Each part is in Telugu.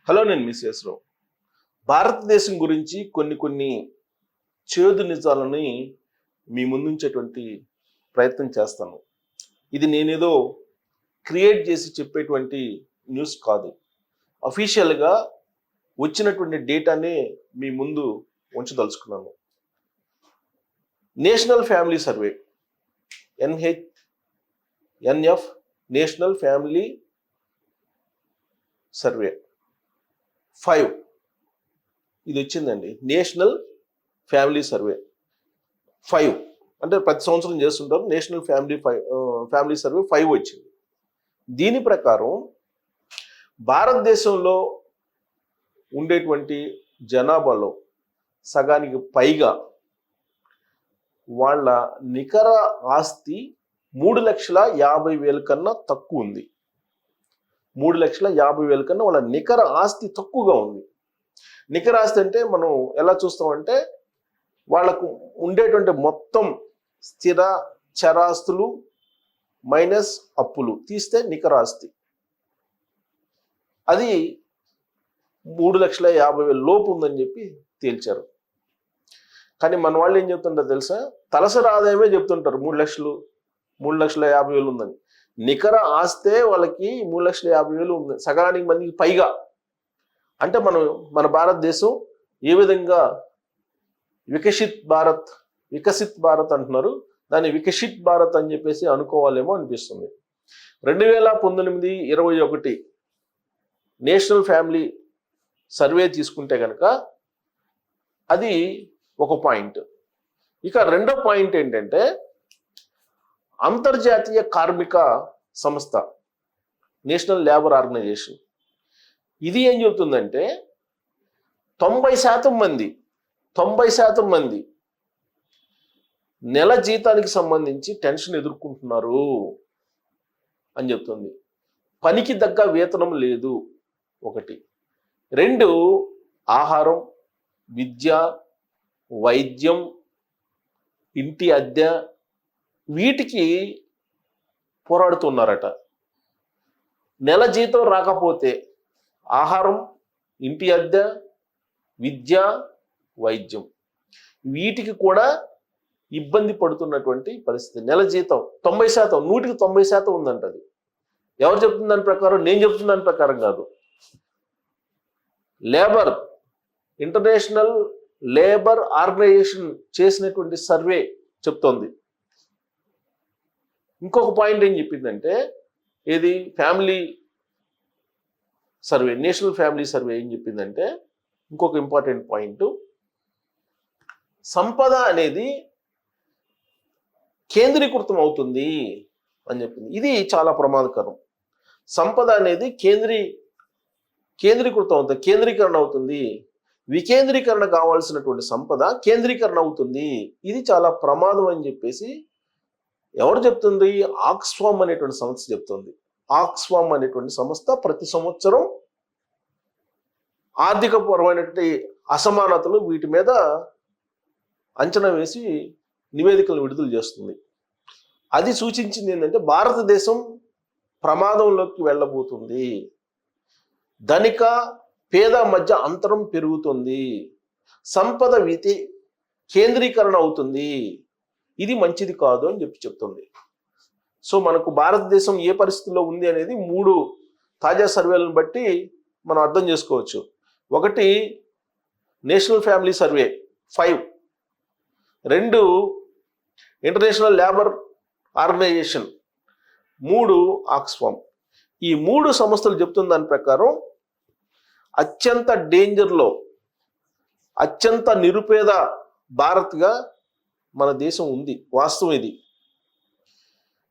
హలో, నేను మిస్ రావు. భారతదేశం గురించి కొన్ని చేదు నిజాలని మీ ముందుంచేటువంటి ప్రయత్నం చేస్తాను. ఇది నేనేదో క్రియేట్ చేసి చెప్పేటువంటి న్యూస్ కాదు. అఫీషియల్గా వచ్చినటువంటి డేటానే మీ ముందు ఉంచదలుచుకున్నాను. National family survey, NF national family survey 5 ఇది వచ్చిందండి. నేషనల్ ఫ్యామిలీ సర్వే 5 అంటే ప్రతి సంవత్సరం చేస్తుంటారు. నేషనల్ ఫ్యామిలీ సర్వే 5 వచ్చింది. దీని ప్రకారం భారతదేశంలో ఉండేటువంటి జనాభాలో సగానికి పైగా వాళ్ళ నికర ఆస్తి 3,50,000 కన్నా తక్కువ ఉంది. 3,50,000 కన్నా వాళ్ళ నికర ఆస్తి తక్కువగా ఉంది. నికర ఆస్తి అంటే మనం ఎలా చూస్తామంటే వాళ్ళకు ఉండేటువంటి మొత్తం స్థిర చరాస్తులు మైనస్ అప్పులు తీస్తే నికర ఆస్తి అది 3,50,000 లోపు ఉందని చెప్పి తేల్చారు. కానీ మన వాళ్ళు ఏం చెప్తుంటారు తెలుసా? తలసరి ఆదాయమే చెప్తుంటారు 3,50,000 ఉందని. నికర ఆస్తే వాళ్ళకి 3,50,000 ఉంది, సగానికి మందికి పైగా. అంటే మన భారతదేశం ఏ విధంగా వికసిత్ భారత్ అంటున్నారు, దాన్ని వికసిత్ భారత్ అని చెప్పేసి అనుకోవాలేమో అనిపిస్తుంది. 2019-21 నేషనల్ ఫ్యామిలీ సర్వే తీసుకుంటే కనుక అది ఒక పాయింట్. ఇక రెండో పాయింట్ ఏంటంటే అంతర్జాతీయ కార్మిక సంస్థ, నేషనల్ లేబర్ ఆర్గనైజేషన్, ఇది ఏం చెబుతుందంటే 90% మంది నెల జీతానికి సంబంధించి టెన్షన్ ఎదుర్కొంటున్నారు అని చెప్తుంది. పనికి తగ్గ వేతనం లేదు, 1. 2, ఆహారం, విద్య, వైద్యం, ఇంటి అద్దె, వీటికి పోరాడుతున్నారట. నెల జీతం రాకపోతే ఆహారం, ఇంటి అద్దె, విద్య, వైద్యం, వీటికి కూడా ఇబ్బంది పడుతున్నటువంటి పరిస్థితి. నెల జీతం 90%, 100% ఉందంట. అది ఎవరు చెప్తున్న దాని ప్రకారం? నేను చెప్తున్న దాని ప్రకారం కాదు. ఇంటర్నేషనల్ లేబర్ ఆర్గనైజేషన్ చేసినటువంటి సర్వే చెప్తోంది. ఇంకొక పాయింట్ ఏం చెప్పిందంటే, ఏది family survey, national family survey ఏం చెప్పిందంటే, ఇంకొక ఇంపార్టెంట్ పాయింట్, సంపద అనేది కేంద్రీకృతం అవుతుంది అని చెప్పింది. ఇది చాలా ప్రమాదకరం. సంపద అనేది కేంద్రీకృతం అవుతుంది, కేంద్రీకరణ అవుతుంది. వికేంద్రీకరణ కావాల్సినటువంటి సంపద కేంద్రీకరణ అవుతుంది. ఇది చాలా ప్రమాదం అని చెప్పేసి ఎవరు చెప్తుంది? ఆక్స్ఫామ్ అనేటువంటి సంస్థ చెప్తుంది. ఆక్స్ఫామ్ అనేటువంటి సంస్థ ప్రతి సంవత్సరం ఆర్థికపరమైనటువంటి అసమానతలు వీటి మీద అంచనా వేసి నివేదికలు విడుదల చేస్తుంది. అది సూచించింది ఏంటంటే భారతదేశం ప్రమాదంలోకి వెళ్ళబోతుంది, ధనిక పేద మధ్య అంతరం పెరుగుతుంది, సంపద కేంద్రీకరణ అవుతుంది, ఇది మంచిది కాదు అని చెప్తుంది. సో మనకు భారతదేశం ఏ పరిస్థితిలో ఉంది అనేది 3 తాజా సర్వేలను బట్టి మనం అర్థం చేసుకోవచ్చు. 1, national family survey 5, 2, international labour organization, 3, Oxfam. ఈ 3 సంస్థలు చెప్తున్న దాని ప్రకారం అత్యంత డేంజర్లో, అత్యంత నిరుపేద భారత్గా మన దేశం ఉంది. వాస్తవం ఇది.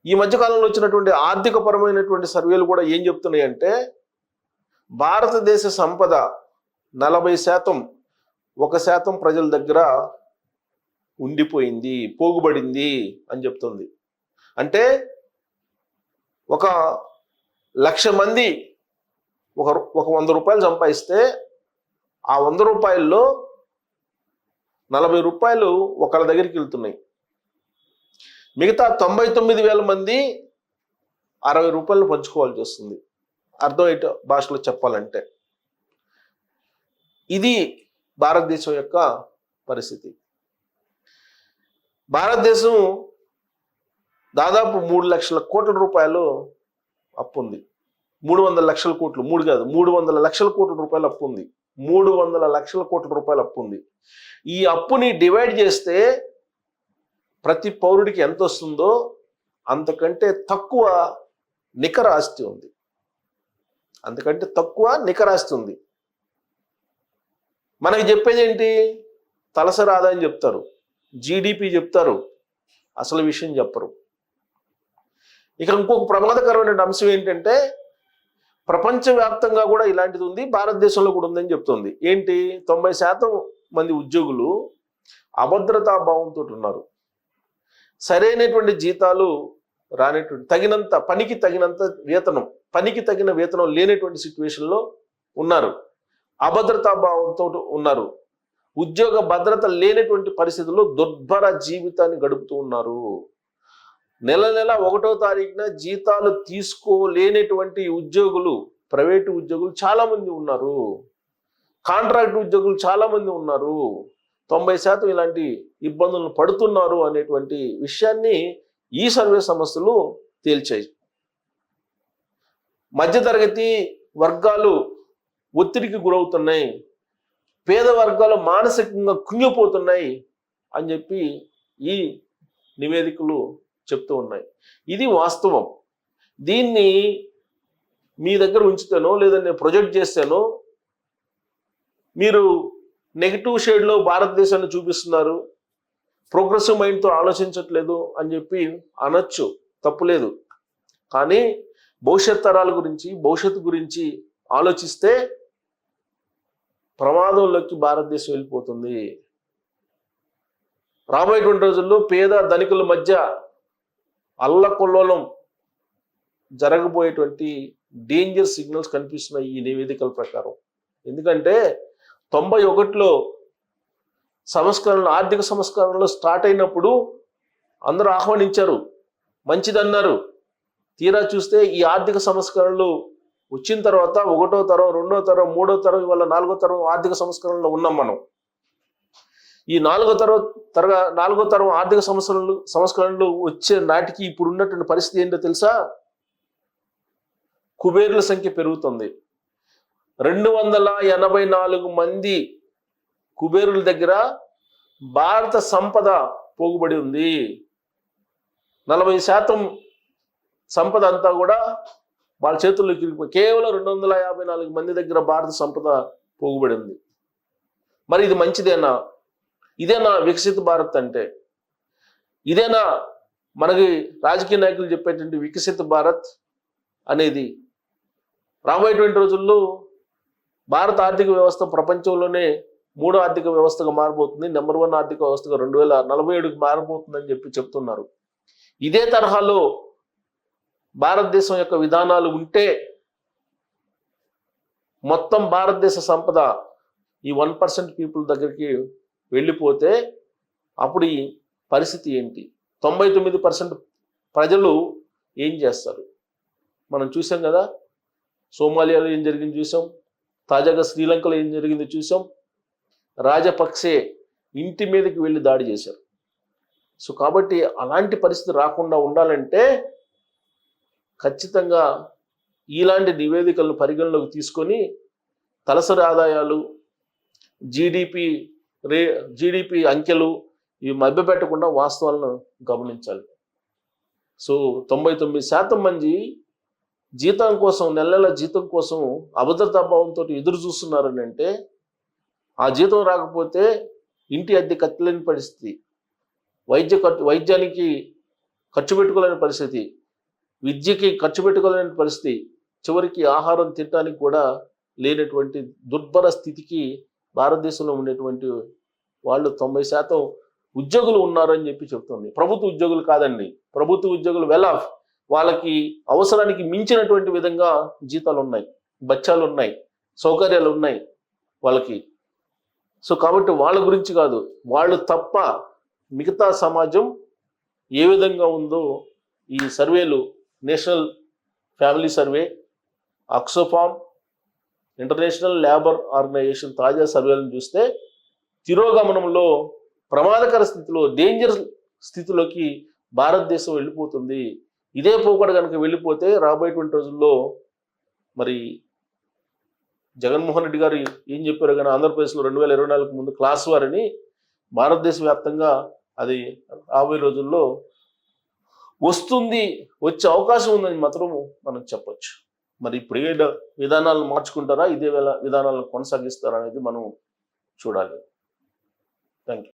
ఈ మధ్యకాలంలో వచ్చినటువంటి ఆర్థికపరమైనటువంటి సర్వేలు కూడా ఏం చెప్తున్నాయంటే భారతదేశ సంపద 40%, 1% ప్రజల దగ్గర ఉండిపోయింది, పోగుబడింది అని చెప్తుంది. అంటే 1,00,000 మంది ఒక 100 రూపాయలు సంపాదిస్తే ఆ 100 రూపాయల్లో 40 రూపాయలు ఒకళ్ళ దగ్గరికి వెళ్తున్నాయి. మిగతా 99,000 మంది 60 రూపాయలు పంచుకోవాల్సి వస్తుంది. అర్థమయ్యే భాషలో చెప్పాలంటే ఇది భారతదేశం యొక్క పరిస్థితి. భారతదేశం దాదాపు 3 లక్షల కోట్ల రూపాయలు అప్పు ఉంది. 300 లక్షల కోట్లు, 3 కాదు 300 లక్షల కోట్ల రూపాయలు అప్పు ఉంది. 300 లక్షల కోట్ల రూపాయలు అప్పు ఉంది. ఈ అప్పుని డివైడ్ చేస్తే ప్రతి పౌరుడికి ఎంత వస్తుందో అంతకంటే తక్కువ నికర ఆస్తి ఉంది. అంతకంటే తక్కువ నికర ఆస్తి ఉంది. మనకి చెప్పేది ఏంటి? తలసరి ఆదాయం చెప్తారు, జీడిపి చెప్తారు, అసలు విషయం చెప్పరు. ఇక ఇంకొక ప్రమాదకరమైన అంశం ఏంటంటే ప్రపంచవ్యాప్తంగా కూడా ఇలాంటిది ఉంది, భారతదేశంలో కూడా ఉందని చెప్తుంది. ఏంటి? 90% మంది ఉద్యోగులు అభద్రతా భావంతో ఉన్నారు. సరైనటువంటి జీతాలు రానటువంటి, తగినంత పనికి తగినంత వేతనం, పనికి తగిన వేతనం లేనటువంటి సిచ్యువేషన్లో ఉన్నారు. అభద్రతా భావంతో ఉన్నారు. ఉద్యోగ భద్రత లేనటువంటి పరిస్థితుల్లో దుర్భర జీవితాన్ని గడుపుతూ ఉన్నారు. నెల 1వ తారీఖున జీతాలు తీసుకోలేనటువంటి ఉద్యోగులు, ప్రైవేటు ఉద్యోగులు చాలా మంది ఉన్నారు. కాంట్రాక్ట్ ఉద్యోగులు చాలా మంది ఉన్నారు. 90% ఇలాంటి ఇబ్బందులను పడుతున్నారు అనేటువంటి విషయాన్ని ఈ సర్వే సంస్థలు తేల్చాయి. మధ్యతరగతి వర్గాలు ఒత్తిడికి గురవుతున్నాయి, పేద వర్గాలు మానసికంగా కుంగిపోతున్నాయి అని చెప్పి ఈ నివేదికలు చెప్తూ ఉన్నాయి. ఇది వాస్తవం. దీన్ని మీ దగ్గర ఉంచుతానో లేదా నేను ప్రొజెక్ట్ చేస్తానో మీరు నెగిటివ్ షేడ్లో భారతదేశాన్ని చూపిస్తున్నారు, ప్రోగ్రెసివ్ మైండ్తో ఆలోచించట్లేదు అని చెప్పి అనొచ్చు, తప్పులేదు. కానీ భవిష్యత్ తరాల గురించి, భవిష్యత్తు గురించి ఆలోచిస్తే ప్రమాదంలోకి భారతదేశం వెళ్ళిపోతుంది. రాబోయేటువంటి రోజుల్లో పేద ధనికుల మధ్య అల్లకొల్లోలం జరగబోయేటువంటి డేంజర్ సిగ్నల్స్ కనిపిస్తున్నాయి ఈ నివేదికల ప్రకారం. ఎందుకంటే 91లో సంస్కరణలు, ఆర్థిక సంస్కరణలు స్టార్ట్ అయినప్పుడు అందరూ ఆహ్వానించారు, మంచిదన్నారు. తీరా చూస్తే ఈ ఆర్థిక సంస్కరణలు వచ్చిన తర్వాత 1వ తరం, 2వ తరం, 3వ తరం, ఇవాళ 4వ తరం ఆర్థిక సంస్కరణలో ఉన్నాం మనం. ఈ 4వ తరం ఆర్థిక సంస్కరణలు వచ్చే నాటికి ఇప్పుడు ఉన్నటువంటి పరిస్థితి ఏంటో తెలుసా? కుబేరుల సంఖ్య పెరుగుతుంది. 284 మంది కుబేరుల దగ్గర భారత సంపద పోగుబడి ఉంది. 40% సంపద అంతా కూడా వాళ్ళ చేతుల్లోకి కేవలం 254 మంది దగ్గర భారత సంపద పోగుబడి ఉంది. మరి ఇది మంచిదేనా? ఇదేనా వికసిత భారత్ అంటే? ఇదేనా మనకి రాజకీయ నాయకులు చెప్పేటువంటి వికసిత భారత్ అనేది? రాబోయేటువంటి రోజుల్లో భారత ఆర్థిక వ్యవస్థ ప్రపంచంలోనే 3వ ఆర్థిక వ్యవస్థగా మారబోతుంది. నెంబర్ 1 ఆర్థిక వ్యవస్థగా 2047కి మారబోతుందని చెప్పి చెప్తున్నారు. ఇదే తరహాలో భారతదేశం యొక్క విధానాలు ఉంటే మొత్తం భారతదేశ సంపద ఈ 1% పీపుల్ దగ్గరికి వెళ్ళిపోతే అప్పుడు ఈ పరిస్థితి ఏంటి? 99% ప్రజలు ఏం చేస్తారు? మనం చూసాం కదా, సోమాలియాలో ఏం జరిగింది చూసాం, తాజాగా శ్రీలంకలో ఏం జరిగింది చూసాం. రాజపక్సే ఇంటి మీదకి వెళ్ళి దాడి చేశారు. సో కాబట్టి అలాంటి పరిస్థితి రాకుండా ఉండాలంటే ఖచ్చితంగా ఇలాంటి నివేదికలను పరిగణలోకి తీసుకొని తలసరి ఆదాయాలు, జీడిపి అంకెలు ఇవి మభ్యపెట్టకుండా వాస్తవాలను గమనించాలి. సో 99% మంది జీతం కోసం, నెల జీతం కోసం అభద్రతా భావంతో ఎదురు చూస్తున్నారని అంటే, ఆ జీతం రాకపోతే ఇంటి అద్దె కట్టలేని పరిస్థితి, వైద్యానికి ఖర్చు పెట్టుకోలేని పరిస్థితి, విద్యకి ఖర్చు పెట్టుకోలేని పరిస్థితి, చివరికి ఆహారం తినడానికి కూడా లేనటువంటి దుర్భర స్థితికి భారతదేశంలో ఉండేటువంటి వాళ్ళు 90% ఉద్యోగులు ఉన్నారని చెప్పి చెప్తుంది. ప్రభుత్వ ఉద్యోగులు కాదండి, ప్రభుత్వ ఉద్యోగులు వెల్ ఆఫ్, వాళ్ళకి అవసరానికి మించినటువంటి విధంగా జీతాలు ఉన్నాయి, బచ్చాలు ఉన్నాయి, సౌకర్యాలు ఉన్నాయి వాళ్ళకి. సో కాబట్టి వాళ్ళ గురించి కాదు, వాళ్ళు తప్ప మిగతా సమాజం ఏ విధంగా ఉందో ఈ సర్వేలు, national family survey, Oxfam, international labour organization తాజా సర్వేలను చూస్తే తిరోగమనంలో ప్రమాదకర స్థితిలో డేంజర్ స్థితిలోకి భారతదేశం వెళ్ళిపోతుంది. ఇదే పోకడ కనుక వెళ్ళిపోతే రాబోయేటువంటి రోజుల్లో మరి జగన్మోహన్ రెడ్డి గారు ఏం చెప్పారు కానీ ఆంధ్రప్రదేశ్లో 2024 ముందు క్లాస్ వార్ అని భారతదేశ వ్యాప్తంగా అది రాబోయే రోజుల్లో వచ్చే అవకాశం ఉందని మాత్రం మనం చెప్పొచ్చు. మరి ఇప్పుడు ఏ విధానాలను మార్చుకుంటారా, ఇదే విధానాలను కొనసాగిస్తారా అనేది మనం చూడాలి. Thank you.